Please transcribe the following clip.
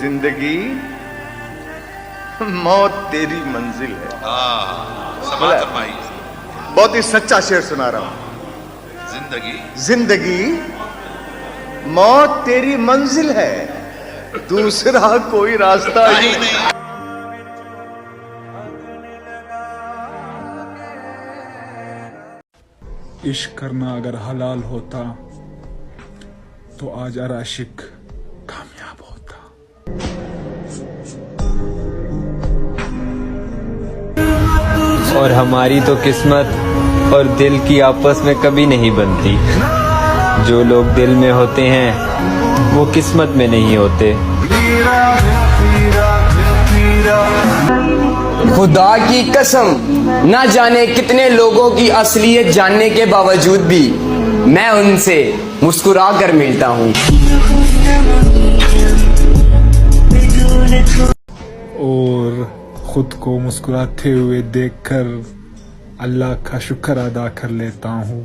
जिंदगी मौत तेरी मंजिल है। समाज फरमाइए। बहुत ही सच्चा शेर सुना रहा हूं। जिंदगी मौत तेरी मंजिल है, दूसरा कोई रास्ता ही नहीं। इश्क करना अगर हलाल होता तो आज हर आशिक कामयाब होता। और हमारी तो किस्मत और दिल की आपस में कभी नहीं बनती। जो लोग दिल में होते हैं वो किस्मत में नहीं होते। खुदा की कसम, न जाने कितने लोगों की असलियत जानने के बावजूद भी मैं उनसे मुस्कुरा कर मिलता हूँ। और खुद को मुस्कुराते हुए देखकर अल्लाह का शुक्र अदा कर लेता हूँ।